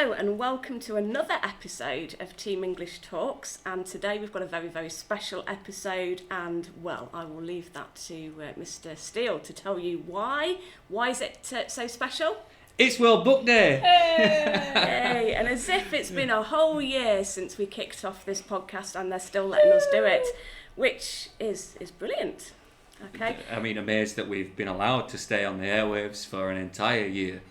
Hello and welcome to another episode of Team English Talks, and today we've got a very, very special episode, and well, I will leave that to Mr Steele to tell you why. Why is it so special? It's World Book Day! Hey, and as if it's been a whole year since we kicked off this podcast and they're still letting us do it, which is brilliant. Okay. I mean, amazed that we've been allowed to stay on the airwaves for an entire year.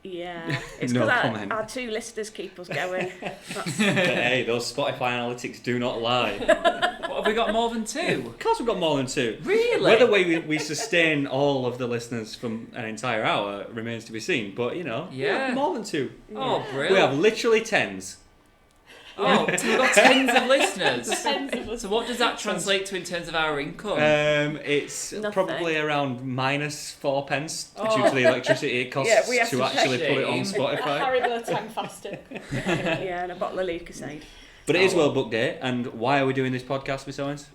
Yeah, it's No because comment. our two listeners keep us going. Hey, those Spotify analytics do not lie. What, have we got more than two? Of course we've got more than two. Really? Whether we sustain all of the listeners from an entire hour remains to be seen, but you know, Yeah. more than two. Oh, Yeah. brilliant. We have literally tens. Oh, so we've got tens of listeners. Tens of us. So what does that translate to in terms of our income? It's Nothing. probably around minus 4 pence due Oh. to the electricity it costs Yeah, we have to to actually check put it on it. A Spotify. Haribo time faster. Yeah, and a bottle of Lucasade. But it is World Book Day, and why are we doing this podcast, Ms Owens?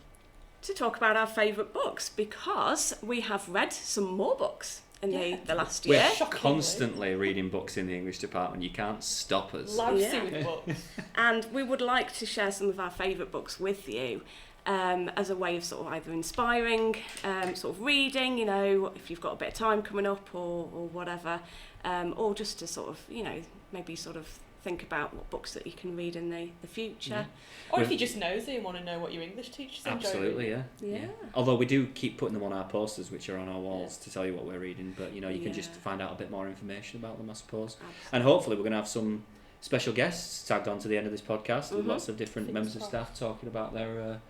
To talk about our favourite books, because we have read some more books in the last We're year. Shockingly. constantly reading books in the English department. You can't stop us. Lousy Yeah. with books. And we would like to share some of our favourite books with you as a way of sort of either inspiring sort of reading, you know, if you've got a bit of time coming up or whatever, or just to sort of, you know, maybe sort of think about what books that you can read in the future. Or if you just nosy and want to know what your English teachers enjoy. Absolutely, yeah. Yeah. Although we do keep putting them on our posters, which are on our walls, to tell you what we're reading. But you know, you can just Yeah. find out a bit more information about them, I suppose. Absolutely. And hopefully, we're going to have some special guests tagged on to the end of this podcast with Mhm. lots of different Fingers members of staff talking about their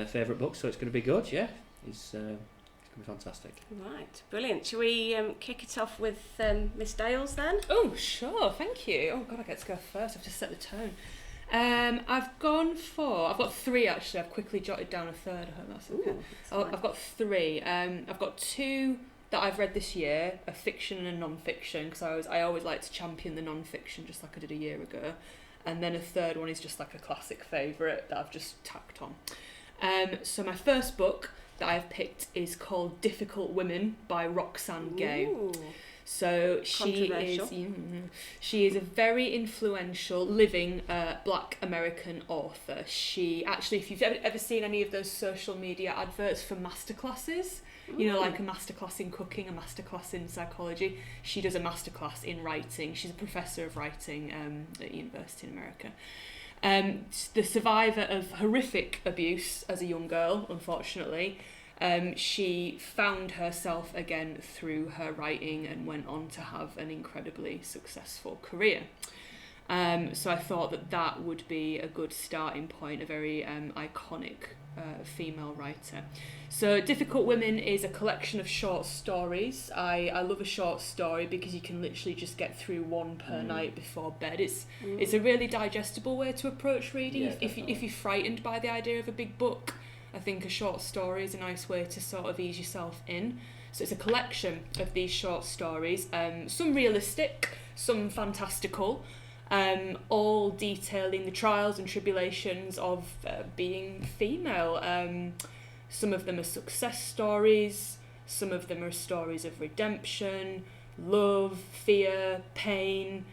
favourite books. So it's going to be good. Yeah, it's going to be fantastic. Right, brilliant. Shall we kick it off with Miss Dales then? Oh, sure, thank you. Oh, God, I get to go first. I've just set the tone. I've got three actually. I've quickly jotted down a third. I hope that's okay. Ooh, that's Oh, fine. I've got three. I've got two that I've read this year, a fiction and a non-fiction, because I always like to champion the non-fiction, just like I did a year ago. And then a third one is just like a classic favourite that I've just tacked on. So my first book that I've picked is called Difficult Women by Roxane Gay. Ooh. So she is a very influential living black American author. She actually, if you've ever seen any of those social media adverts for masterclasses, you know, like a masterclass in cooking, a masterclass in psychology, she does a masterclass in writing. She's a professor of writing at university in America. The survivor of horrific abuse as a young girl, unfortunately. She found herself again through her writing and went on to have an incredibly successful career. So I thought that would be a good starting point, a very iconic female writer. So Difficult Women is a collection of short stories. I love a short story because you can literally just get through one per night before bed. It's a really digestible way to approach reading. Yeah, if you're frightened by the idea of a big book, I think a short story is a nice way to sort of ease yourself in. So it's a collection of these short stories, some realistic, some fantastical, all detailing the trials and tribulations of being female. Some of them are success stories, some of them are stories of redemption, love, fear, pain,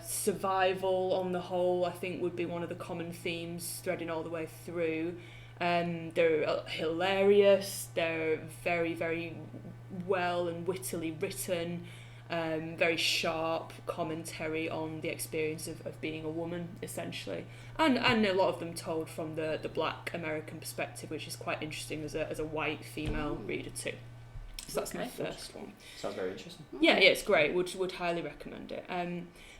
survival on the whole, I think would be one of the common themes threading all the way through. They're hilarious, they're very, very well and wittily written, very sharp commentary on the experience of being a woman, essentially. And a lot of them told from the black American perspective, which is quite interesting as a white female reader too. So that's my first one. Sounds very interesting. Yeah, it's great. Would highly recommend it.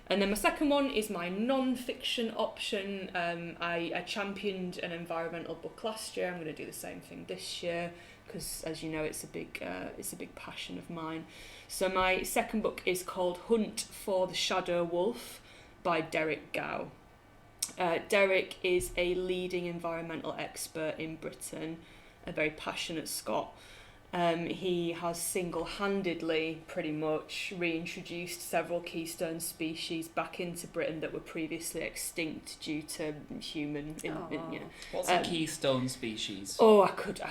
And then my second one is my non-fiction option. I championed an environmental book last year. I'm going to do the same thing this year because, as you know, it's a big passion of mine. So my second book is called Hunt for the Shadow Wolf by Derek Gow. Derek is a leading environmental expert in Britain, a very passionate Scot. He has single-handedly pretty much reintroduced several keystone species back into Britain that were previously extinct due to human. What's a keystone species? Oh, I could.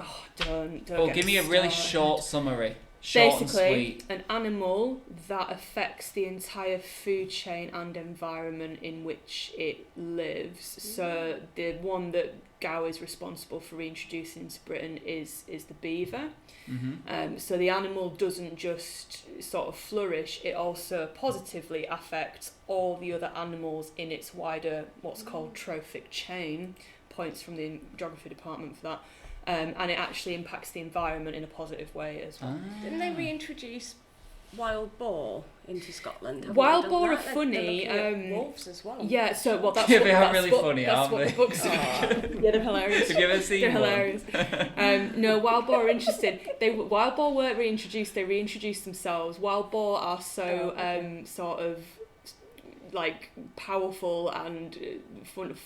Oh, don't. Oh, get give me a really short summary. Short and basically sweet. an animal that affects the entire food chain and environment in which it lives. So the one that Gow is responsible for reintroducing into Britain is the beaver. So the animal doesn't just sort of flourish, it also positively affects all the other animals in its wider what's called trophic chain. Points from the geography department for that. And it actually impacts the environment in a positive way as well. Didn't they reintroduce wild boar into Scotland? Haven't Wild they done boar that? are They're funny. looking at wolves as well. Yeah, so well that's Yeah, what, they are that's really what, funny, that's aren't what they? the books are. Yeah, they're hilarious. Have you ever seen They're one? hilarious. No, wild boar are interesting. Wild boar weren't reintroduced; they reintroduced themselves. Wild boar are so sort of like powerful and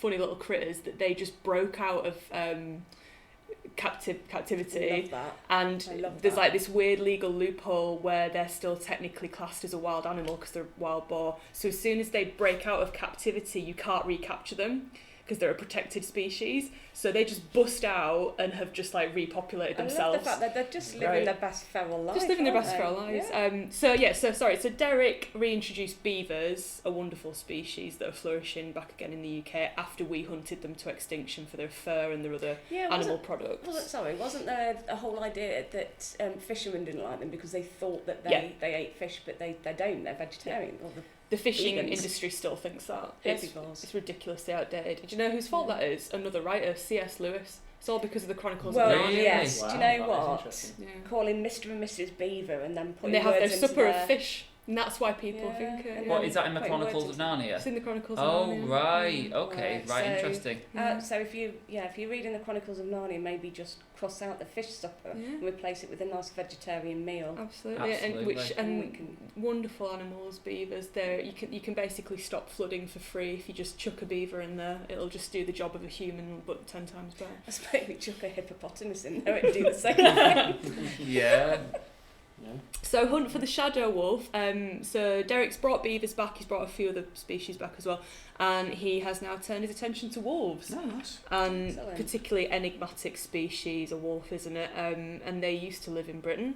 funny little critters that they just broke out of captivity. I love that. And I love there's that. like this weird legal loophole where they're still technically classed as a wild animal because they're wild boar. So as soon as they break out of captivity, you can't recapture them because they're a protected species. So they just bust out and have just like repopulated themselves. I love the fact that they're just living their best feral life. Just living their aren't best they? feral lives. Yeah. So Derek reintroduced beavers, a wonderful species that are flourishing back again in the UK after we hunted them to extinction for their fur and their other animal products. Wasn't there a whole idea that fishermen didn't like them because they thought that they ate fish, but they don't, they're vegetarian. Or the fishing vegans. industry still thinks that. Herbivores. It's ridiculously outdated. Do you know whose fault that is? Another writer, C.S. Lewis. It's all because of the Chronicles of Well, Narnia. yes. Wow, Do you that know is what? interesting. Yeah. Calling Mr and Mrs Beaver and then And putting they have their words into supper their... of fish. And that's why people Yeah, think it. and What then is that in the putting words Chronicles of into- Narnia? It's in the Chronicles Oh, of Narnia. right. Okay. Right, Right. so- Interesting. So if you're reading the Chronicles of Narnia, maybe just cross out the fish supper and replace it with a nice vegetarian meal. Absolutely. Absolutely. And we can... wonderful animals, beavers. There you can basically stop flooding for free if you just chuck a beaver in there. It'll just do the job of a human but 10 times better. I suppose we chuck a hippopotamus in there, it'd do the same thing. Yeah. So hunt for the shadow wolf. So Derek's brought beavers back. He's brought a few other species back as well, and he has now turned his attention to wolves. Oh, nice. And Excellent. particularly enigmatic species, a wolf, isn't it? And they used to live in Britain.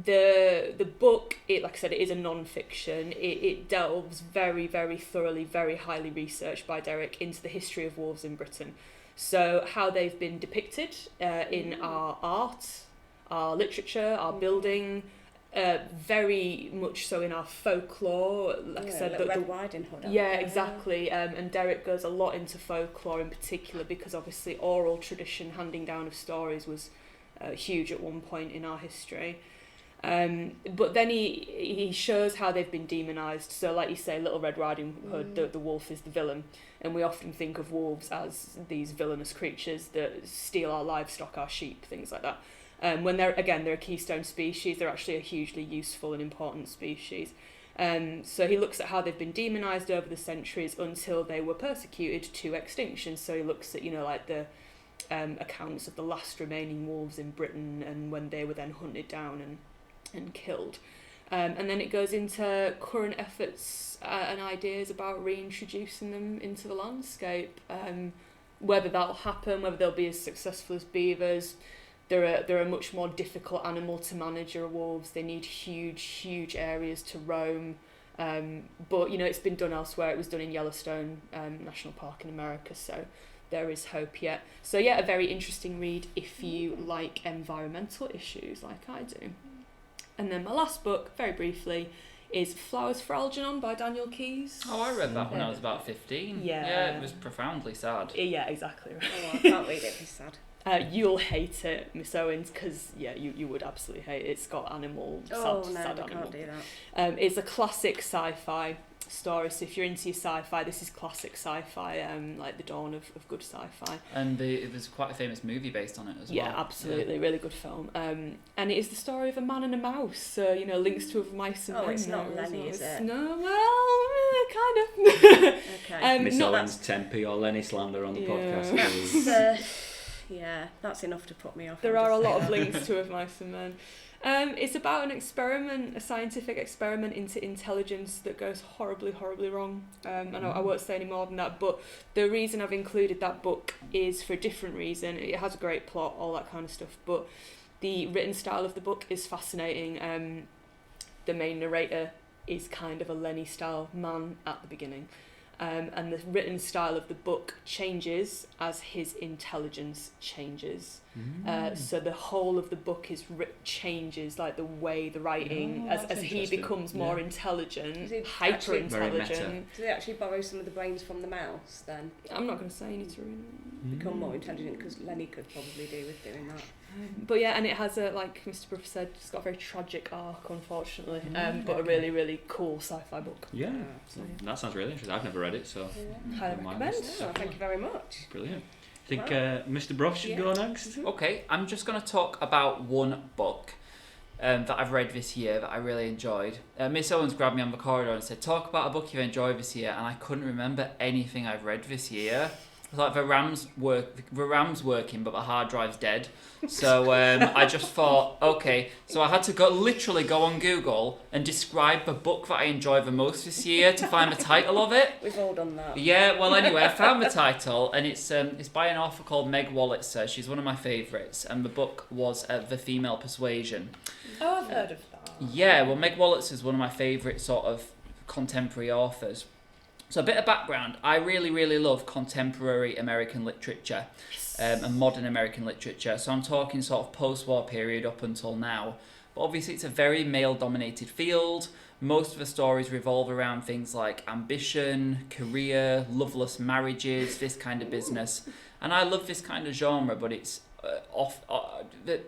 The book, like I said, it is a non-fiction. It delves very, very thoroughly, very highly researched by Derek into the history of wolves in Britain. So how they've been depicted in our art, our literature, our building, very much so in our folklore. Like I said, Red Riding Hood. yeah, exactly. And Derek goes a lot into folklore in particular because obviously oral tradition, handing down of stories was huge at one point in our history. But then he shows how they've been demonised. So like you say, Little Red Riding Hood, the wolf is the villain. And we often think of wolves as these villainous creatures that steal our livestock, our sheep, things like that. When they're a keystone species, they're actually a hugely useful and important species. So he looks at how they've been demonised over the centuries until they were persecuted to extinction. So he looks at, like the accounts of the last remaining wolves in Britain and when they were then hunted down and killed. And then it goes into current efforts and ideas about reintroducing them into the landscape. Whether that'll happen, whether they'll be as successful as beavers. They're a much more difficult animal to manage, are wolves. They need huge areas to roam. But it's been done elsewhere. It was done in Yellowstone National Park in America, so there is hope yet. So yeah, a very interesting read if you like environmental issues like I do. And then my last book, very briefly, is Flowers for Algernon by Daniel Keyes. Oh, I read that when I was about 15. Yeah. Yeah, it was profoundly sad. Yeah, exactly right. Oh, I can't read it, it's sad. You'll hate it, Ms Owens, because you would absolutely hate it. It's got animal, sad I animal. can't do that. It's a classic sci-fi story, so if you're into your sci-fi, this is classic sci-fi, like the dawn of good sci-fi. And there's quite a famous movie based on it as well. Yeah, absolutely, really good film. And it is the story of a man and a mouse, so, links to other mice and men. Oh, it's not there as Lenny, well. is it? No, well, kind of. Okay. Miss not Owens, Tempe or Lenny slander on the Yeah. podcast, please. Yeah, that's enough to put me off. There I'll are a just say lot of that. links to Of Mice and Men. It's about an experiment, a scientific experiment into intelligence that goes horribly wrong. And I won't say any more than that, but the reason I've included that book is for a different reason. It has a great plot, all that kind of stuff, but The written style of the book is fascinating. The main narrator is kind of a Lenny-style man at the beginning. And the written style of the book changes as his intelligence changes. So the whole of the book changes, like the way the writing, as he becomes more intelligent, hyper intelligent. Do they actually borrow some of the brains from the mouse then? I'm not going to say, you need to ruin it. Become more intelligent, because Lenny could probably do with doing that. But yeah, and it has a, like Mr Brough said, it's got a very tragic arc, unfortunately, but a really, really cool sci-fi book. Yeah, So, that sounds really interesting. I've never read it, so highly recommend. Oh, thank you very much. brilliant. I think Mr Brough should go next. Okay, I'm just going to talk about one book that I've read this year that I really enjoyed. Ms Owens grabbed me on the corridor and said, talk about a book you've enjoyed this year, and I couldn't remember anything I've read this year. Like the RAM's working, but the hard drive's dead. So I just thought, okay. So I had to literally go on Google and describe the book that I enjoyed the most this year to find the title of it. We've all done that. Yeah. Well, anyway, I found the title, and it's by an author called Meg Wolitzer. She's one of my favourites, and the book was The Female Persuasion. Oh, I've heard of that. Yeah. Well, Meg Wolitzer is one of my favourite sort of contemporary authors. So a bit of background, I really, really love contemporary American literature and modern American literature. So I'm talking sort of post-war period up until now. But obviously it's a very male-dominated field. Most of the stories revolve around things like ambition, career, loveless marriages, this kind of business. And I love this kind of genre, but it's the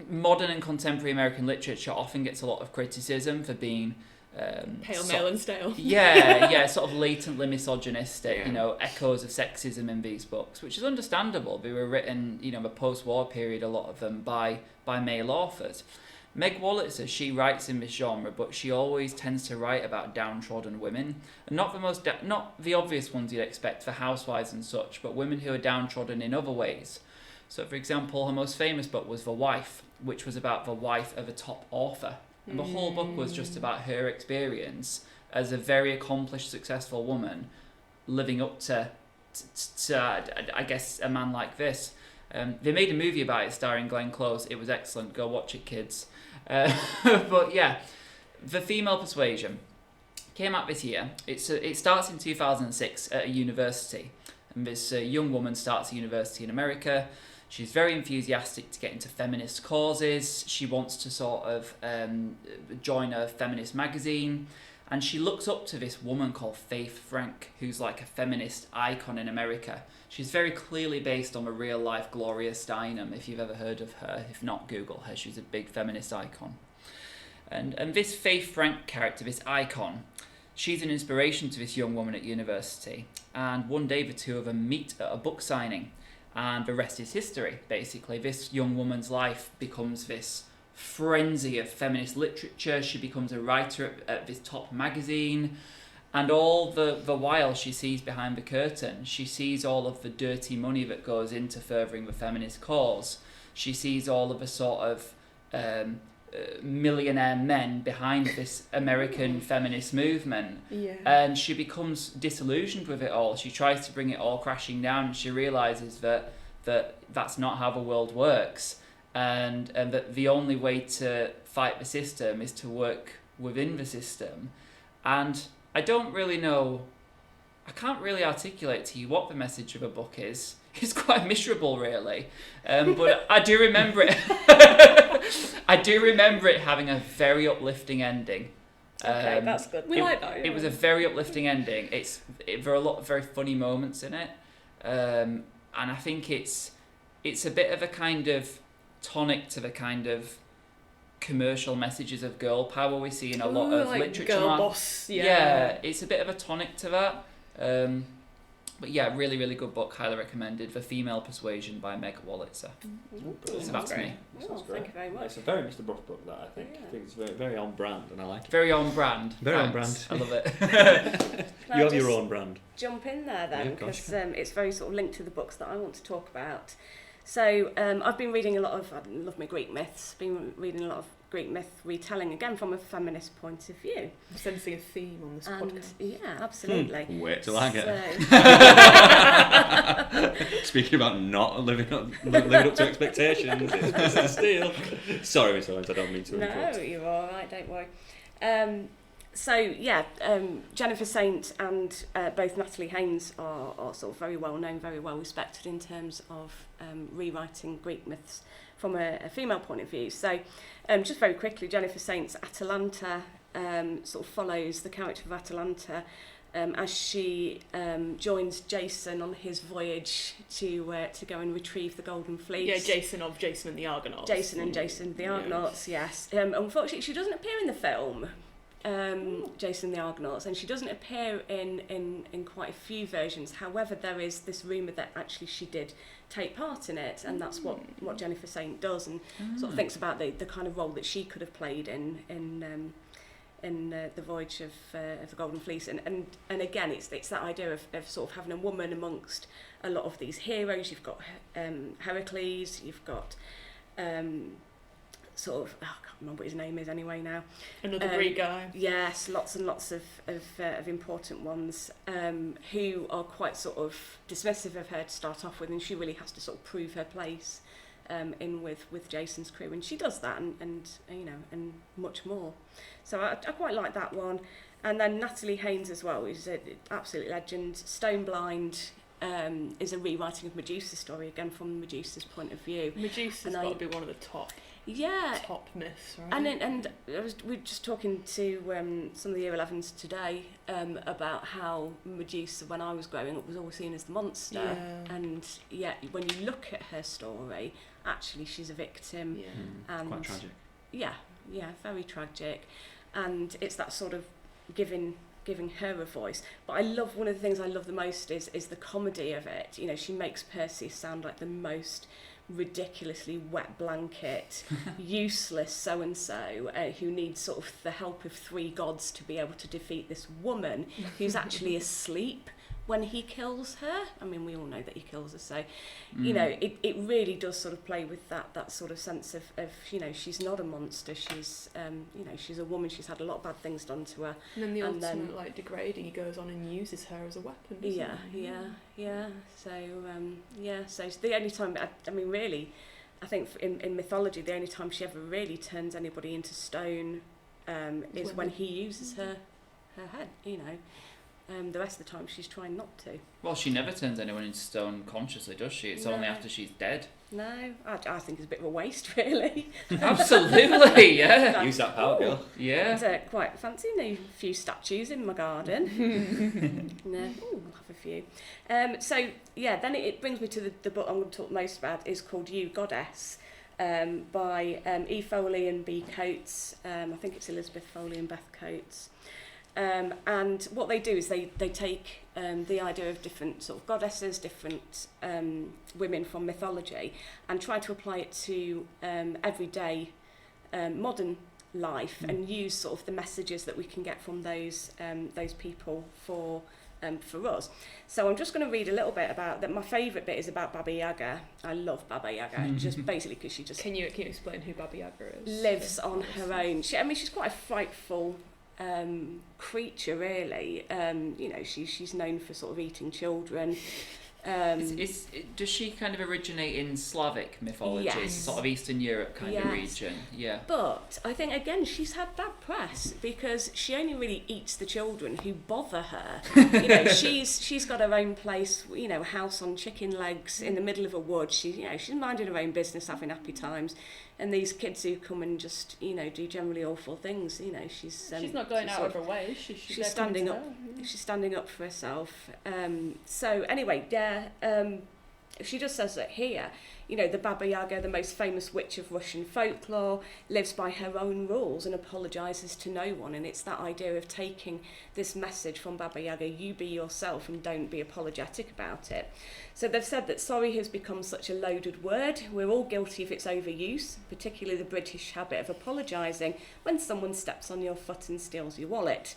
modern and contemporary American literature often gets a lot of criticism for being pale, male and stale. Yeah, sort of latently misogynistic, echoes of sexism in these books, which is understandable. They were written, the post-war period, a lot of them, by male authors. Meg Wolitzer, she writes in this genre, but she always tends to write about downtrodden women, and not the obvious ones you'd expect for housewives and such, but women who are downtrodden in other ways. So, for example, her most famous book was The Wife, which was about the wife of a top author. And the whole book was just about her experience as a very accomplished, successful woman living up to I guess, a man like this. They made a movie about it starring Glenn Close. It was excellent. Go watch it, kids. But yeah, The Female Persuasion came out this year. It starts in 2006 at a university. And this young woman starts a university in America. She's very enthusiastic to get into feminist causes. She wants to sort of join a feminist magazine. And she looks up to this woman called Faith Frank, who's like a feminist icon in America. She's very clearly based on a real-life Gloria Steinem, if you've ever heard of her. If not, Google her. She's a big feminist icon. And this Faith Frank character, this icon, she's an inspiration to this young woman at university. And one day the two of them meet at a book signing. And the rest is history, basically. This young woman's life becomes this frenzy of feminist literature. She becomes a writer at this top magazine. And all the while she sees behind the curtain, she sees all of the dirty money that goes into furthering the feminist cause. She sees all of the sort of millionaire men behind this American feminist movement. Yeah. And she becomes disillusioned with it all. She tries to bring it all crashing down, and she realises that that's not how the world works, and that the only way to fight the system is to work within the system. And I can't really articulate to you what the message of a book is. It's quite miserable, really. But I do remember it. I do remember it having a very uplifting ending. Okay, that's good. We like that. It was a very uplifting ending. There are a lot of very funny moments in it, and I think it's a bit of a kind of tonic to the kind of commercial messages of girl power we see in a lot of like literature. Girl boss, Yeah, it's a bit of a tonic to that. But yeah, really, really good book. Highly recommended. The Female Persuasion by Meg Wolitzer. So that's me. Oh, thank you very much. It's a very Mr Brough book, that, I think. Yeah. I think it's very, very on brand, and I like it. Very on brand. Very on Thanks. brand. I love it. Can I You have your just own brand. jump in there then, Yeah, of course because it's very sort of linked to the books that I want to talk about. So I've been reading I love my Greek myths, been reading a lot of Greek myth retelling, again from a feminist point of view. I'm sensing a theme on this podcast. Yeah, absolutely. Wait till I get So, Speaking about not living up to expectations, it's Mr Steele. Sorry, Ms Owens, I don't mean to interrupt. No, you're all right, don't worry. Jennifer Saint and both Natalie Haynes are sort of very well known, very well respected in terms of rewriting Greek myths from a female point of view. So just very quickly, Jennifer Saint's Atalanta sort of follows the character of Atalanta as she joins Jason on his voyage to go and retrieve the Golden Fleece. Yeah, Jason and the Argonauts. Jason the Argonauts, yes. Unfortunately, she doesn't appear in the film, Jason the Argonauts, and she doesn't appear in quite a few versions. However, there is this rumour that actually she did take part in it, and that's what Jennifer Saint does, and sort of thinks about the kind of role that she could have played in the voyage of the Golden Fleece, and again it's that idea of sort of having a woman amongst a lot of these heroes. You've got Heracles, you've got sort of, I can't remember what his name is anyway now. Another Greek guy. Yes, lots and lots of important ones who are quite sort of dismissive of her to start off with, and she really has to sort of prove her place in with Jason's crew, and she does that, and you know, and much more. So I quite like that one. And then Natalie Haynes as well, who's an absolute legend. Stone Blind is a rewriting of Medusa's story, again from Medusa's point of view. Medusa's got to be one of the top myths, right? And we were just talking to some of the Year 11s today about how Medusa, when I was growing up, was always seen as the monster. Yeah. And yet, when you look at her story, actually she's a victim. Yeah. And Quite tragic. Yeah, very tragic. And it's that sort of giving her a voice. But I love, one of the things I love the most is the comedy of it. You know, she makes Perseus sound like the most ridiculously wet blanket, useless so-and-so who needs sort of the help of 3 gods to be able to defeat this woman who's actually asleep when he kills her. I mean, we all know that he kills her, so you know, it really does sort of play with that sort of sense of you know, she's not a monster, she's you know, she's a woman, she's had a lot of bad things done to her. And then the ultimate like degrading, he goes on and uses her as a weapon. Yeah. So it's the only time, I mean, really, I think in mythology, the only time she ever really turns anybody into stone is when he uses her head, you know. The rest of the time she's trying not to. Well, she never turns anyone into stone consciously, does she? It's only after she's dead. No, I think it's a bit of a waste, really. Absolutely, yeah. Use that power, girl. Yeah. And, quite fancy a few statues in my garden. No, I'll have a few. So, yeah, then it brings me to the book I'm going to talk most about, is called You, Goddess, by E. Foley and B. Coates. I think it's Elizabeth Foley and Beth Coates. And what they do is they take the idea of different sort of goddesses, different women from mythology, and try to apply it to everyday modern life, and use sort of the messages that we can get from those people for us. So I'm just going to read a little bit about that. My favourite bit is about Baba Yaga. I love Baba Yaga, just basically because she just... Can you explain who Baba Yaga is? Lives on her own. She's quite a frightful creature, really. You know, she's known for sort of eating children. Does she kind of originate in Slavic mythology, Yes. sort of Eastern Europe kind of region? Yeah. But I think, again, she's had bad press because she only really eats the children who bother her. You know, she's got her own place, you know, house on chicken legs in the middle of a wood. She's minding her own business, having happy times. And these kids who come and just, you know, do generally awful things, you know, she's not going out of her way. She's standing up. She's standing up for herself. So anyway, she just says that here, you know, the Baba Yaga, the most famous witch of Russian folklore, lives by her own rules and apologises to no one. And it's that idea of taking this message from Baba Yaga, you be yourself and don't be apologetic about it. So they've said that sorry has become such a loaded word. We're all guilty of its overuse, particularly the British habit of apologising when someone steps on your foot and steals your wallet.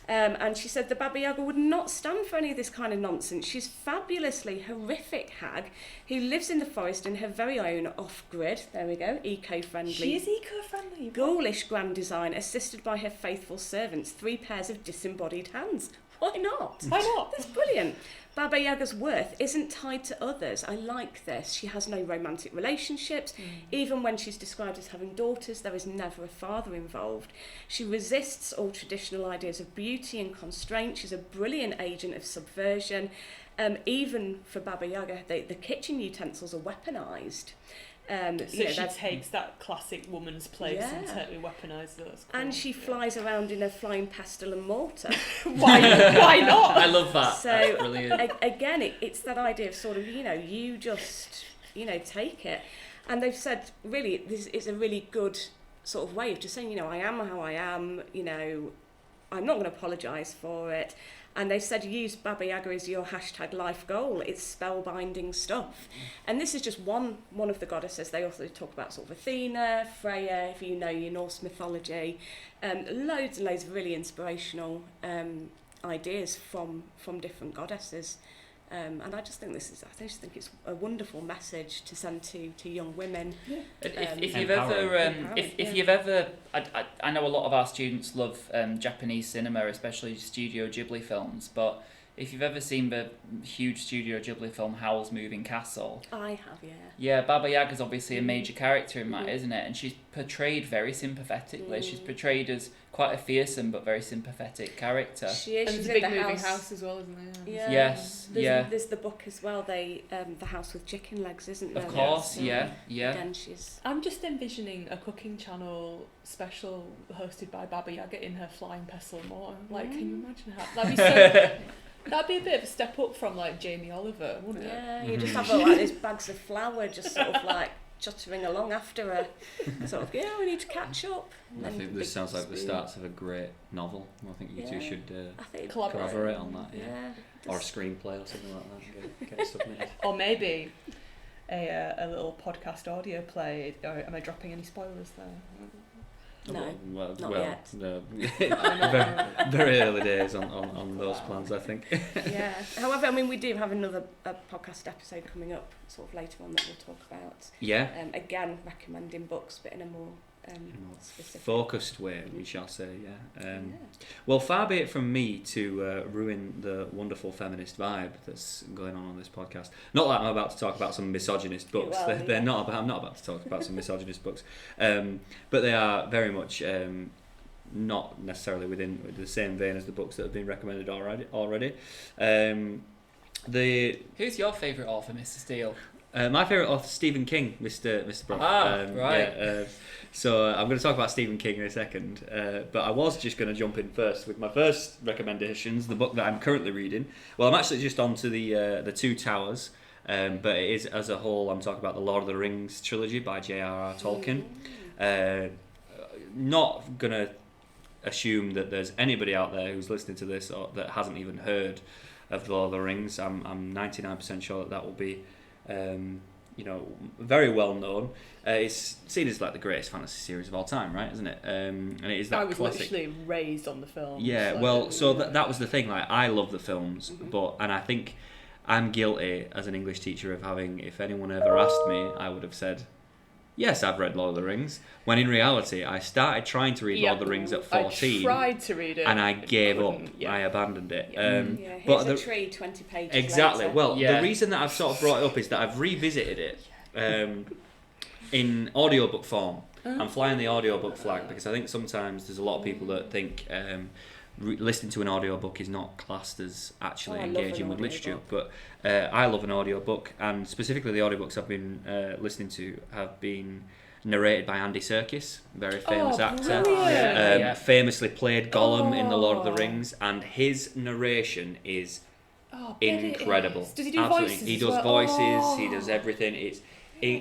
And she said the Baba Yaga would not stand for any of this kind of nonsense. She's fabulously horrific hag who lives in the forest in her very own off-grid, there we go, eco-friendly. She is eco-friendly. Ghoulish grand design, assisted by her faithful servants, 3 pairs of disembodied hands. Why not? Why not? That's brilliant. Baba Yaga's worth isn't tied to others. I like this. She has no romantic relationships. Even when she's described as having daughters, there is never a father involved. She resists all traditional ideas of beauty and constraint. She's a brilliant agent of subversion. Even for Baba Yaga, the kitchen utensils are weaponised. So she takes that classic woman's place and totally weaponises those. And she flies around in a flying pestle and mortar. Why not? I love that. So That's brilliant. Again, it's that idea of sort of, you just, take it. And they've said, really, this is a really good sort of way of just saying, I am how I am, I'm not going to apologise for it. And they said use Baba Yaga as your #life goal. It's spellbinding stuff. And this is just one of the goddesses. They also talk about sort of Athena, Freya, if you know your Norse mythology. Loads and loads of really inspirational ideas from different goddesses. And I just think it's a wonderful message to send to young women. Yeah. If you've ever, I know a lot of our students love Japanese cinema, especially Studio Ghibli films. But if you've ever seen the huge Studio Ghibli film Howl's Moving Castle, I have, yeah. Yeah, Baba Yaga's obviously a major character in that, isn't it? And she's portrayed very sympathetically. She's portrayed as quite a fearsome but very sympathetic character. She is. And She's there's a in big the moving house. house as well, isn't there? Yeah. Yes, There's the book as well. The House with Chicken Legs, isn't there? Of course, Yes. yeah. Again, she's. I'm just envisioning a cooking channel special hosted by Baba Yaga in her flying pestle and mortar. Like, can you imagine how? That'd be so. That'd be a bit of a step up from like Jamie Oliver, wouldn't it? Yeah, you just have like these bags of flour just sort of like chuttering along after her. Sort of, we need to catch up. I think this sounds like the starts of a great novel. I think you two should collaborate on that. Yeah. Or a screenplay or something like that. Get it submitted. Or maybe a little podcast audio play. Or am I dropping any spoilers there? No, not yet. No. very early days on those plans, I think. Yeah. However, we do have another podcast episode coming up sort of later on that we'll talk about. Yeah. Again, recommending books, but in a more specific, focused way, we shall say. Well, far be it from me to ruin the wonderful feminist vibe that's going on this podcast. Not that I'm about to talk about some misogynist books. They're not. I'm not about to talk about some misogynist books, but they are very much not necessarily within the same vein as the books that have been recommended already. Who's your favourite author, Mr. Steele? My favourite author, Stephen King, Mr. Brough. Right. Yeah, so I'm going to talk about Stephen King in a second, but I was just going to jump in first with my first recommendations, the book that I'm currently reading. Well, I'm actually just on to the Two Towers, but it is as a whole. I'm talking about the Lord of the Rings trilogy by J.R.R. Tolkien. Not going to assume that there's anybody out there who's listening to this or that hasn't even heard of the Lord of the Rings. I'm 99% sure that will be very well known. It's seen as like the greatest fantasy series of all time, right? Isn't it? And it is that I was classic. literally raised on the film. Yeah, so that was the thing. Like, I love the films, and I think I'm guilty as an English teacher of having. If anyone ever asked me, I would have said, yes, I've read Lord of the Rings. When in reality, I started trying to read Lord of the Rings at 14. I tried to read it, and I gave up. Yeah. I abandoned it. Here's but a tree, 20 pages exactly. later. Well, the reason that I've sort of brought it up is that I've revisited it in audiobook form. I'm flying the audiobook flag because I think sometimes there's a lot of people that think listening to an audiobook is not classed as actually engaging with literature, but I love an audiobook, and specifically the audiobooks I've been listening to have been narrated by Andy Serkis, very famous actor, famously played Gollum in The Lord of the Rings, and his narration is incredible. Does he do absolutely. voices? He does voices, he does everything. It's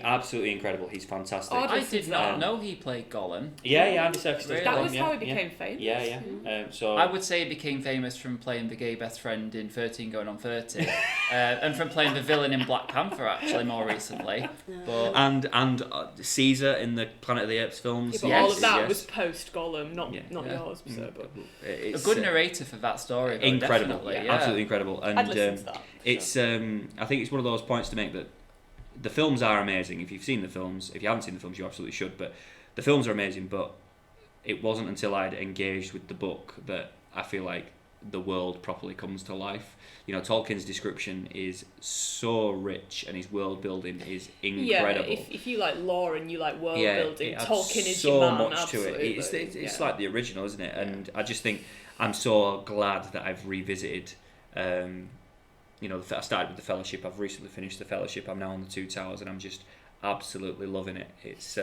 absolutely incredible. He's fantastic. I did not know he played Gollum. Yeah, Andy Serkis does Really? That Gollum, was how he became famous. Yeah. So I would say he became famous from playing the gay best friend in 13 Going on 30, and from playing the villain in Black Panther actually more recently. But and Caesar in the Planet of the Apes films. Yeah, but all of that was post Gollum, not yours. So, but It's a good narrator for that story. Though, incredible, definitely, absolutely incredible. And I'd listen to that. It's I think it's one of those points to make that the films are amazing. If you've seen the films, if you haven't seen the films, you absolutely should. But the films are amazing. But it wasn't until I'd engaged with the book that I feel like the world properly comes to life. You know, Tolkien's description is so rich, and his world building is incredible. Yeah, if you like lore and you like world building, it adds Tolkien is so your man. much Absolutely. to it. It's like the original, isn't it? And I just think I'm so glad that I've revisited. You know, I started with the Fellowship. I've recently finished the Fellowship. I'm now on the Two Towers, and I'm just absolutely loving it. It's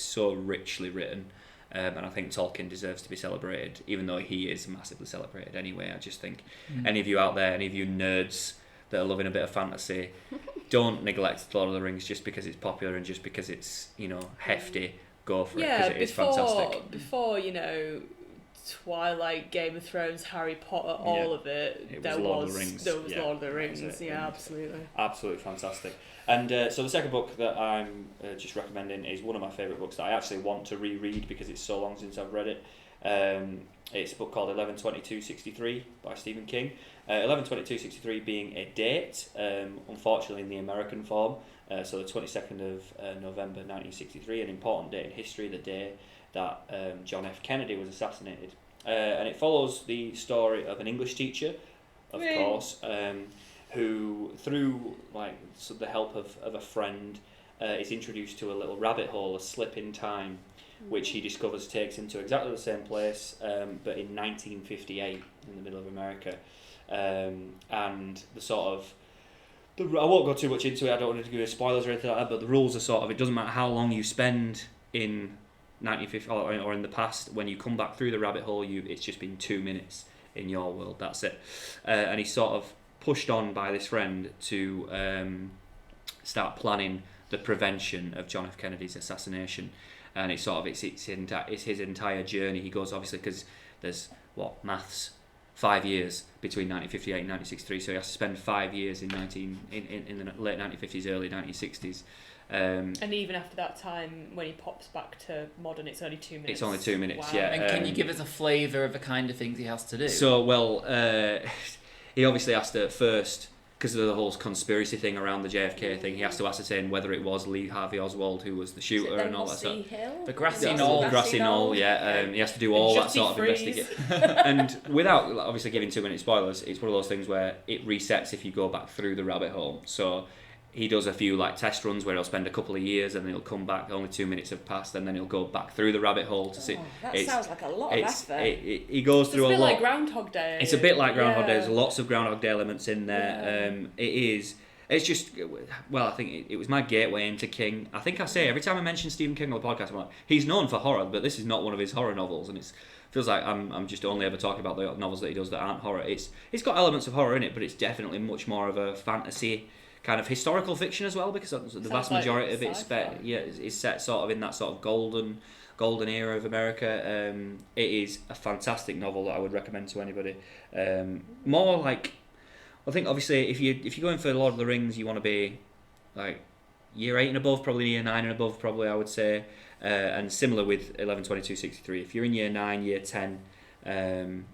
so richly written. And I think Tolkien deserves to be celebrated, even though he is massively celebrated anyway. I just think any of you out there, any of you nerds that are loving a bit of fantasy, don't neglect Lord of the Rings just because it's popular and just because it's, you know, hefty. Go for it, because it is fantastic. Before, you know, Twilight, Game of Thrones, Harry Potter, all of it, there was Lord of the Rings. There was Lord of the Rings, absolutely. Absolutely fantastic. And so the second book that I'm just recommending is one of my favourite books that I actually want to reread because it's so long since I've read it. It's a book called 11/22/63 by Stephen King. 11/22/63 being a date, unfortunately in the American form, so the 22nd of November 1963, an important date in history, the day that John F. Kennedy was assassinated. And it follows the story of an English teacher, of course, who, through the help of a friend, is introduced to a little rabbit hole, a slip in time, which he discovers takes him to exactly the same place, but in 1958 in the middle of America. And the sort of, I won't go too much into it, I don't want to give you spoilers or anything like that, but the rules are sort of, it doesn't matter how long you spend in 1950 or in the past, when you come back through the rabbit hole, it's just been 2 minutes in your world, that's it. And he's sort of pushed on by this friend to start planning the prevention of John F. Kennedy's assassination, and it's sort of it's his entire journey. He goes, obviously, because there's maths 5 years between 1958 and 1963, so he has to spend 5 years in the late 1950s, early 1960s. And even after that time, when he pops back to modern, it's only 2 minutes. It's only 2 minutes, wow. yeah. And can you give us a flavour of the kind of things he has to do? So, he obviously has to first, because of the whole conspiracy thing around the JFK thing, he has to ascertain whether it was Lee Harvey Oswald who was the shooter and all that stuff. The grassy knoll. Grassy knoll, yeah. He has to do all that sort of investigation. And without obviously giving 2 minute spoilers, it's one of those things where it resets if you go back through the rabbit hole. So he does a few test runs where he'll spend a couple of years and then he'll come back, only 2 minutes have passed, and then he'll go back through the rabbit hole to see. That sounds like a lot of effort. He goes through a lot. It's a bit like Groundhog Day. It's a bit like Groundhog Day. There's lots of Groundhog Day elements in there. It's just, I think it was my gateway into King. I think I say every time I mention Stephen King on the podcast, I'm like, he's known for horror, but this is not one of his horror novels, and it feels like I'm just only ever talking about the novels that he does that aren't horror. It's got elements of horror in it, but it's definitely much more of a fantasy, kind of historical fiction as well, because the vast majority of it is set sort of in that sort of golden era of America. It is a fantastic novel that I would recommend to anybody. More like, I think obviously if you're going for Lord of the Rings, you want to be like year 8 and above, probably year 9 and above, probably I would say. And similar with 11/22/63. If you're in year 9, year 10, and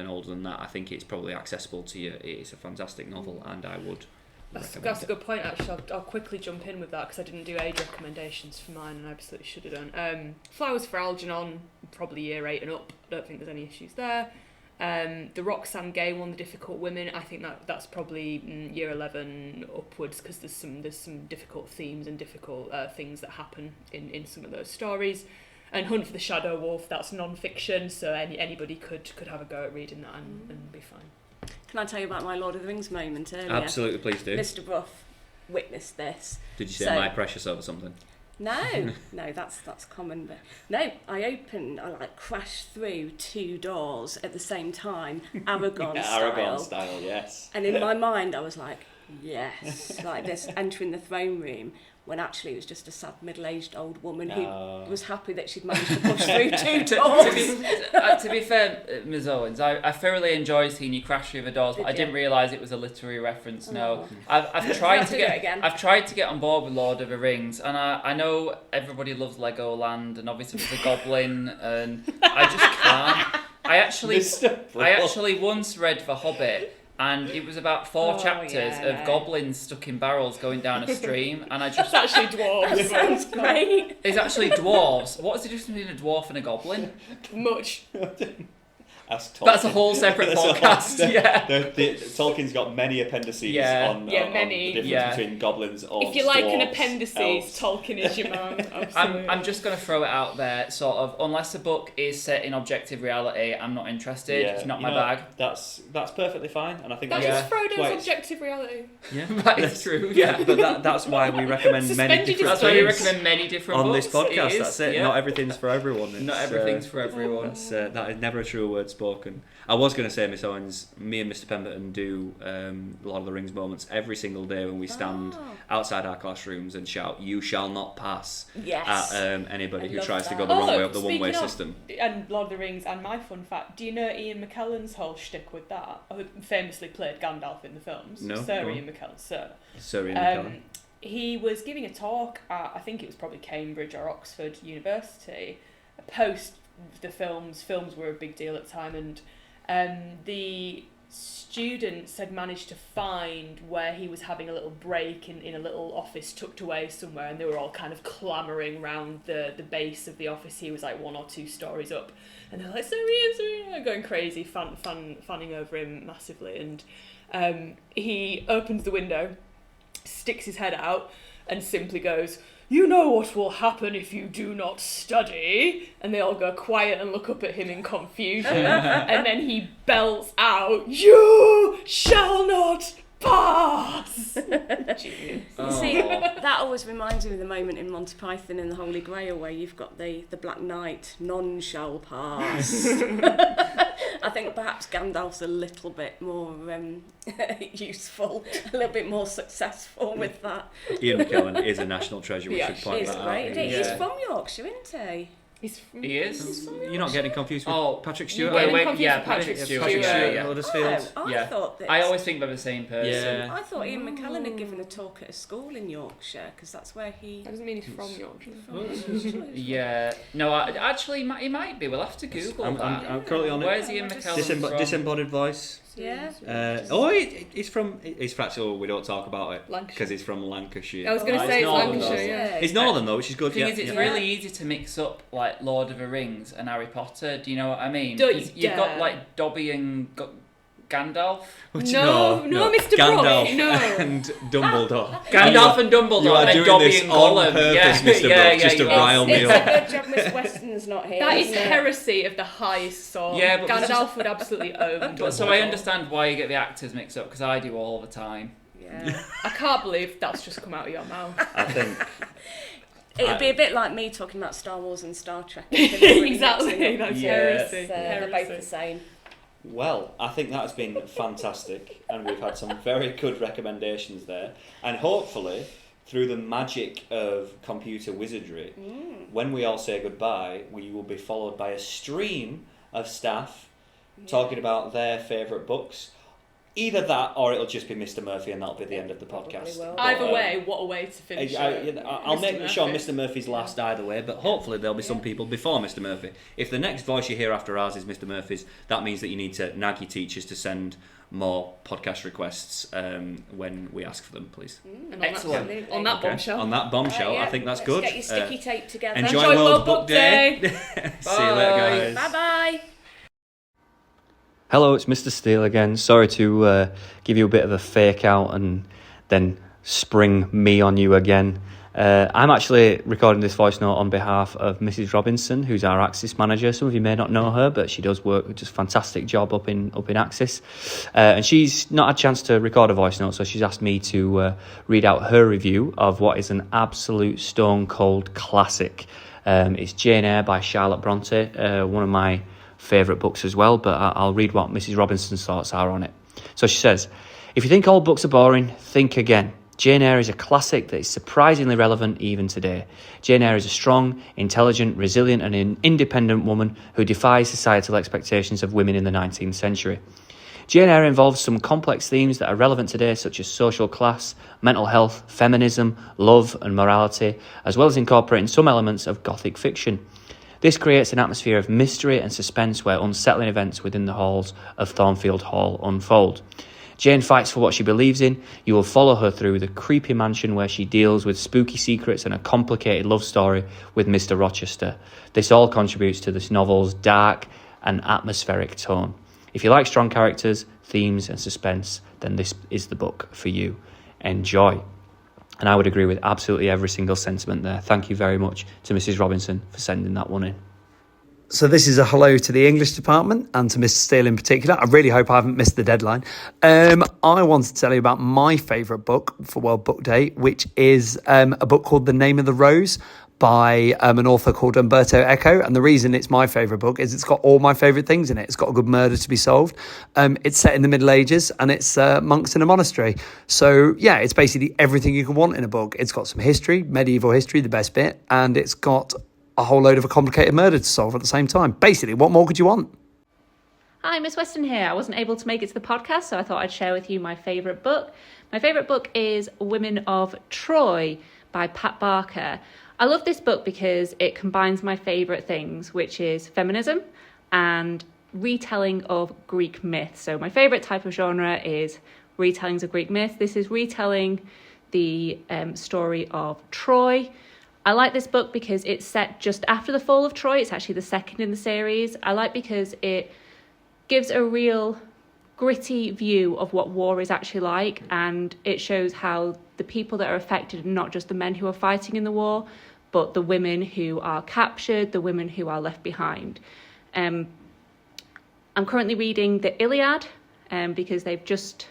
older than that, I think it's probably accessible to you. It's a fantastic novel, and I would. That's a good point, actually. I'll quickly jump in with that because I didn't do age recommendations for mine, and I absolutely should have done. Flowers for Algernon, probably year 8 and up. I don't think there's any issues there. The Roxanne Gay one, The Difficult Women, I think that's probably year 11 upwards, because there's some difficult themes and difficult things that happen in some of those stories. And Hunt for the Shadow Wolf, that's non-fiction, so anybody could have a go at reading that and be fine. Can I tell you about my Lord of the Rings moment earlier? Absolutely, please do. Mr Brough witnessed this. Did you say My Precious over something? No, that's common. But no, I crashed through 2 doors at the same time, Aragon style. Aragon style, yes. And in my mind, I was like, yes, like this, entering the throne room, when actually it was just a sad middle-aged old woman who was happy that she'd managed to push through 2 doors. To be fair, Ms Owens, I thoroughly enjoyed seeing you crash through the doors, but I didn't realise it was a literary reference. No, I've tried to get on board with Lord of the Rings, and I know everybody loves Legoland, and obviously there's a goblin, and I just can't. I actually once read The Hobbit. And it was about 4 chapters of goblins stuck in barrels going down a stream, and I just... It's actually dwarves. That sounds great. It's actually dwarves. What is the difference between a dwarf and a goblin? Much. Ask Tolkien. That's a whole separate podcast. Yeah. Tolkien's got many appendices Yeah. on Yeah, on many. the difference Yeah. between goblins, orcs, If you like an dwarves, appendices, elves. Tolkien is your man. Absolutely. I'm just going to throw it out there, sort of, unless a book is set in objective reality, I'm not interested. It's not you my know, bag. That's perfectly fine, and I think That that's is Frodo's why- objective reality. Yeah, That is true, yeah. but that's why we recommend many Suspended different That's why we things recommend many different on books. this podcast. It is, That's it. yeah. Not everything's for everyone. Not It's, everything's for everyone. that is never a true word spoken. I was going to say, Ms Owens, me and Mr Pemberton do Lord of the Rings moments every single day when we stand outside our classrooms and shout, "You shall not pass," Yes. at anybody I who love tries to that. go the wrong way up the speaking one-way of- system. And Lord of the Rings, and my fun fact, do you know Ian McKellen's whole shtick with that? Who famously played Gandalf in the films. No, Sir go on. Ian McKellen, Sir. Sir Ian McKellen. He was giving a talk at, I think it was probably Cambridge or Oxford University, post the films. Films were a big deal at the time, and the students had managed to find where he was having a little break in a little office tucked away somewhere, and they were all kind of clamouring round the base of the office. He was like 1 or 2 stories up, and they're like, Sir Ian, going crazy, fanning over him massively, and he opens the window, sticks his head out, and simply goes, "You know what will happen if you do not study?" And they all go quiet and look up at him in confusion. And then he belts out, "You shall not pass!" Genius. You see, that always reminds me of the moment in Monty Python in the Holy Grail where you've got the Black Knight, none shall pass. I think perhaps Gandalf's a little bit more useful, a little bit more successful with that. Ian McKellen is a national treasure. We should point He's that great. out. He's Yeah. from Yorkshire, isn't he? He is? You're not getting confused with Oh, Patrick You're Stewart? getting wait, confused yeah, with Patrick Patrick Stewart. Patrick Yeah, Stewart yeah. and Huddersfield. Oh, I Yeah. thought that. I always think they're the same person. Yeah. I thought Ian McKellen had given a talk at a school in Yorkshire because that's where he. That doesn't mean he's from Yorkshire. Yeah. No, actually, he might be. We'll have to Google I'm that. currently on it. Where's Ian McKellen from? Disembodied voice. Yeah. He's from. He's actually we don't talk about it Lancashire. because he's from Lancashire. I was going to Oh, say it's it's Northern, Lancashire, though. yeah. It's northern though, which is good. The thing Yeah, is, it's yeah. really easy to mix up like Lord of the Rings and Harry Potter. Do you know what I mean? Don't 'Cause you you've got dare. like Dobby and Gandalf. No, Mr. Brough, Gandalf no. and Dumbledore. Gandalf and Dumbledore, You are and then doing Dobby this and on Gollum. purpose, yeah, Mr. yeah, Brough, just to you are. rile me It's up. a good job Miss Weston's not here. That is isn't it? heresy of the highest sort. Yeah, but Gandalf would absolutely own But so I Dumbledore. understand why you get the actors mixed up because I do all the time. Yeah. I can't believe that's just come out of your mouth. I think. It'd be a bit like me talking about Star Wars and Star Trek. Exactly, that's Yeah. heresy. They're both the same. Well, I think that's been fantastic, and we've had some very good recommendations there. And hopefully, through the magic of computer wizardry, when we all say goodbye, we will be followed by a stream of staff talking about their favourite books. Either that, or it'll just be Mr. Murphy, and that'll be the end of the Probably podcast. will. But, Either way, what a way to finish it. I'll make Mr. sure Murphy. Mr. Murphy's last either way, but hopefully there'll be some people before Mr. Murphy. If the next voice you hear after ours is Mr. Murphy's, that means that you need to nag your teachers to send more podcast requests when we ask for them, please. And Excellent. On that Okay. bombshell. On that bombshell, I think that's Let's good. Get your sticky tape together. Enjoy World Book Day. See you later, guys. Bye bye. Hello, it's Mr. Steele again. Sorry to give you a bit of a fake out and then spring me on you again. I'm actually recording this voice note on behalf of Mrs. Robinson, who's our Axis manager. Some of you may not know her, but she does just a fantastic job up in Axis. And she's not had a chance to record a voice note, so she's asked me to read out her review of what is an absolute stone cold classic. It's Jane Eyre by Charlotte Bronte, one of my favourite books as well, but I'll read what Mrs. Robinson's thoughts are on it. So she says, "If you think old books are boring, think again. Jane Eyre is a classic that is surprisingly relevant even today. Jane Eyre is a strong, intelligent, resilient and independent woman who defies societal expectations of women in the 19th century. Jane Eyre involves some complex themes that are relevant today, such as social class, mental health, feminism, love and morality, as well as incorporating some elements of Gothic fiction. This creates an atmosphere of mystery and suspense where unsettling events within the halls of Thornfield Hall unfold. Jane fights for what she believes in. You will follow her through the creepy mansion where she deals with spooky secrets and a complicated love story with Mr. Rochester. This all contributes to this novel's dark and atmospheric tone. If you like strong characters, themes and suspense, then this is the book for you. Enjoy. And I would agree with absolutely every single sentiment there. Thank you very much to Mrs Robinson for sending that one in. So this is a hello to the English department and to Mr Steele in particular. I really hope I haven't missed the deadline. I want to tell you about my favourite book for World Book Day, which is a book called The Name of the Rose by an author called Umberto Eco. And the reason it's my favourite book is it's got all my favourite things in it. It's got a good murder to be solved. It's set in the Middle Ages and it's monks in a monastery. So yeah, it's basically everything you can want in a book. It's got some history, medieval history, the best bit, and it's got a whole load of a complicated murder to solve at the same time. Basically, what more could you want? Hi, Miss Weston here. I wasn't able to make it to the podcast, so I thought I'd share with you my favourite book. My favourite book is Women of Troy by Pat Barker. I love this book because it combines my favourite things, which is feminism and retelling of Greek myth. So my favourite type of genre is retellings of Greek myth. This is retelling the story of Troy. I like this book because it's set just after the fall of Troy. It's actually the second in the series. I like because it gives a real gritty view of what war is actually like, and it shows how the people that are affected are not just the men who are fighting in the war, but the women who are captured, the women who are left behind. I'm currently reading the Iliad because they've just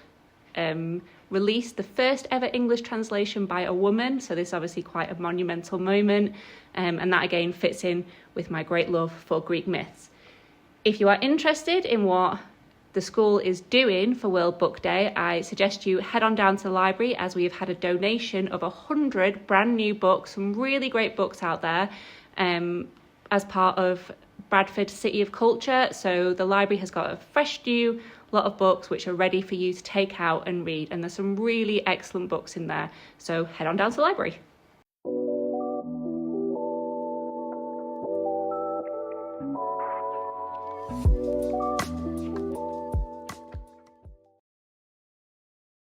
released the first ever English translation by a woman, so this is obviously quite a monumental moment, and that again fits in with my great love for Greek myths. If you are interested in what the school is doing for World Book Day, I suggest you head on down to the library, as we have had a donation of 100 brand new books, some really great books out there, as part of Bradford City of Culture. So the library has got a fresh new lot of books which are ready for you to take out and read, and there's some really excellent books in there, so head on down to the library.